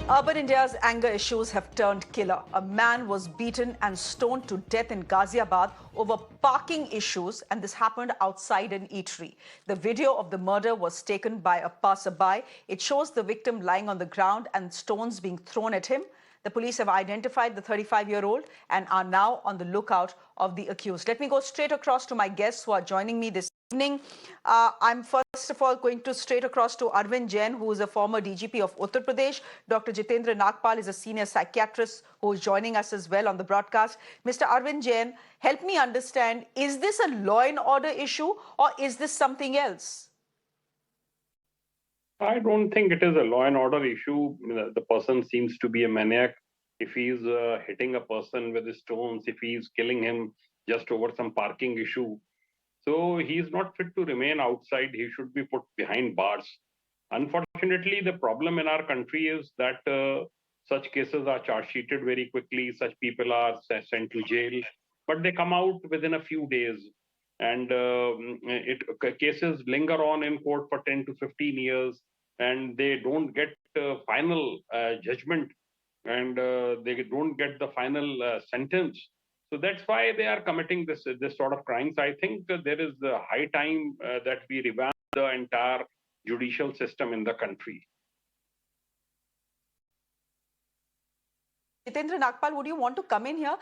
Urban India's anger issues have turned killer. A man was beaten and stoned to death in Ghaziabad over parking issues, and this happened outside an eatery. The video of the murder was taken by a passerby. It shows the victim lying on the ground and stones being thrown at him. The police have identified the 35-year-old and are now on the lookout of the accused. Let me go straight across to my guests who are joining me this evening. I'm first of all going to straight across to Arvind Jain, who is a former DGP of Uttar Pradesh. Dr. Jitendra Nagpal is a senior psychiatrist who is joining us as well on the broadcast. Mr. Arvind Jain, help me understand, is this a law and order issue or is this something else? I don't think it is a law and order issue. The person seems to be a maniac. If he's hitting a person with his stones, if he's killing him just over some parking issue, so he's not fit to remain outside. He should be put behind bars. Unfortunately, the problem in our country is that such cases are charge sheeted very quickly. Such people are sent to jail, but they come out within a few days. And cases linger on in court for 10 to 15 years, and they don't get final judgment, and they don't get the final sentence. So that's why they are committing this sort of crimes. I think there is a high time that we revamp the entire judicial system in the country. Jitendra Nagpal, would you want to come in here?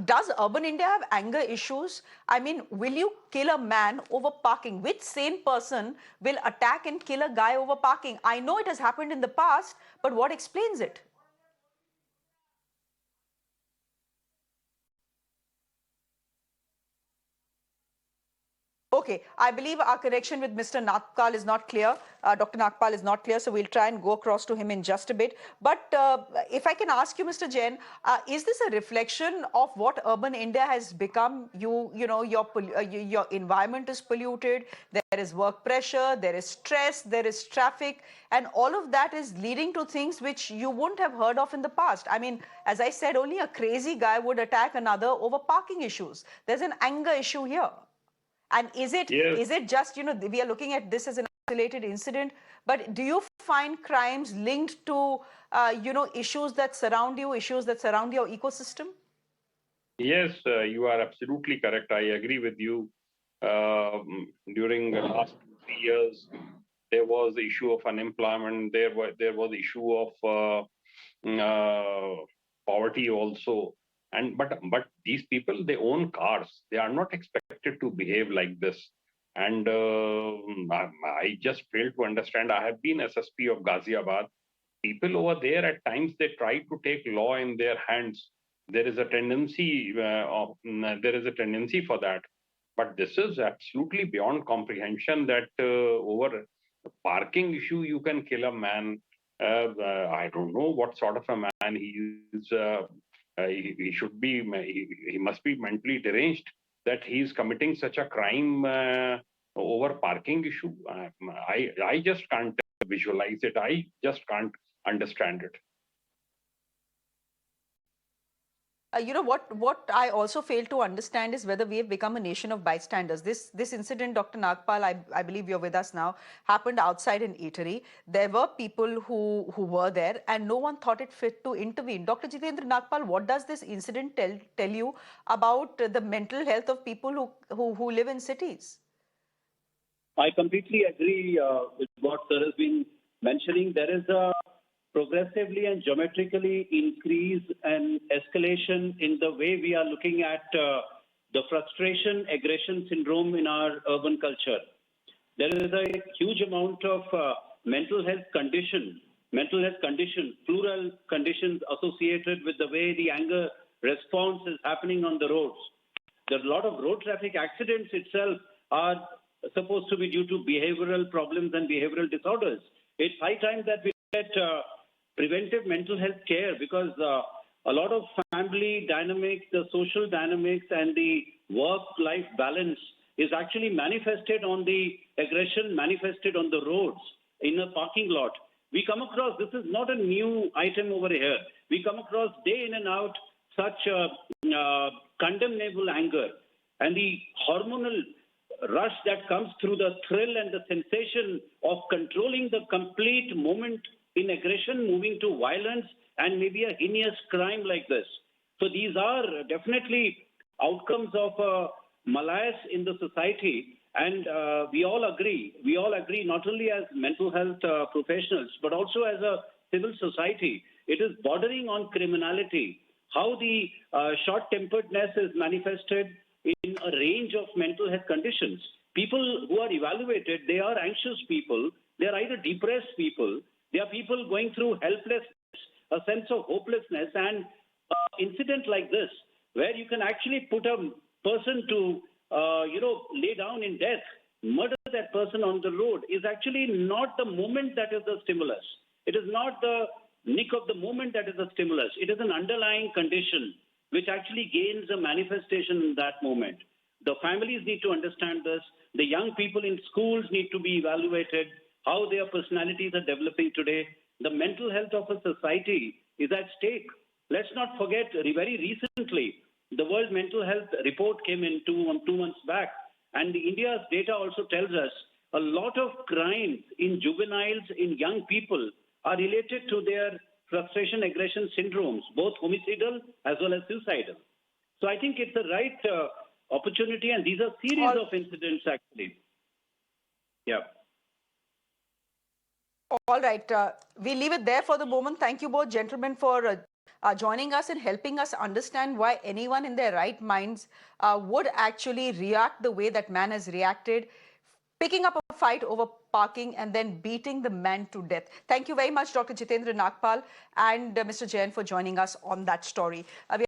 Does urban India have anger issues? I mean, will you kill a man over parking? Which sane person will attack and kill a guy over parking? I know it has happened in the past, but what explains it? Okay, I believe our connection with Mr. Nagpal is not clear. Dr. Nagpal is not clear, so we'll try and go across to him in just a bit. But if I can ask you, Mr. Jain, is this a reflection of what urban India has become? You know, your environment is polluted, there is work pressure, there is stress, there is traffic, and all of that is leading to things which you wouldn't have heard of in the past. I mean, as I said, only a crazy guy would attack another over parking issues. There's an anger issue here. And is it just, you know, we are looking at this as an isolated incident, but do you find crimes linked to, you know, issues that surround you, issues that surround your ecosystem? Yes, you are absolutely correct. I agree with you. During the last 2-3 years, there was the issue of unemployment. There was the issue of poverty also. And but these people, they own cars. They are not expected to behave like this. And I just fail to understand. I have been SSP of Ghaziabad. People over there, at times, they try to take law in their hands. There is a tendency for that. But this is absolutely beyond comprehension that over a parking issue you can kill a man. I don't know what sort of a man he is. He should be. He must be mentally deranged that he is committing such a crime over parking issue. I just can't visualize it. I just can't understand it. You know, what I also fail to understand is whether we have become a nation of bystanders. This incident, Dr. Nagpal, I believe you're with us now, happened outside an eatery. There were people who were there and no one thought it fit to intervene. Dr. Jitendra Nagpal, what does this incident tell you about the mental health of people who live in cities? I completely agree with what sir has been mentioning. There is a progressively and geometrically increase and escalation in the way we are looking at the frustration aggression syndrome in our urban culture. There is a huge amount of mental health condition, plural conditions associated with the way the anger response is happening on the roads. There are a lot of road traffic accidents itself are supposed to be due to behavioral problems and behavioral disorders. It's high time that we get preventive mental health care, because a lot of family dynamics, the social dynamics, and the work-life balance is actually manifested on the aggression, manifested on the roads, in a parking lot. We come across, this is not a new item over here. We come across day in and out such condemnable anger, and the hormonal rush that comes through the thrill and the sensation of controlling the complete moment in aggression, moving to violence, and maybe a heinous crime like this. So these are definitely outcomes of malaise in the society. And we all agree. We all agree, not only as mental health professionals, but also as a civil society. It is bordering on criminality. How the short-temperedness is manifested in a range of mental health conditions. People who are evaluated, they are anxious people. They are either depressed people. They are people going through helplessness, a sense of hopelessness, and an incident like this, where you can actually put a person to lay down in death, murder that person on the road, is actually not the moment that is the stimulus. It is not the nick of the moment that is the stimulus. It is an underlying condition which actually gains a manifestation in that moment. The families need to understand this. The young people in schools need to be evaluated, how their personalities are developing today. The mental health of a society is at stake. Let's not forget, very recently, the World Mental Health Report came in 2 months back, and India's data also tells us a lot of crimes in juveniles, in young people, are related to their frustration aggression syndromes, both homicidal as well as suicidal. So I think it's the right opportunity, and these are series of incidents actually. Yeah. All right. We leave it there for the moment. Thank you both gentlemen for joining us and helping us understand why anyone in their right minds would actually react the way that man has reacted, picking up a fight over parking and then beating the man to death. Thank you very much, Dr. Jitendra Nagpal and Mr. Jain, for joining us on that story.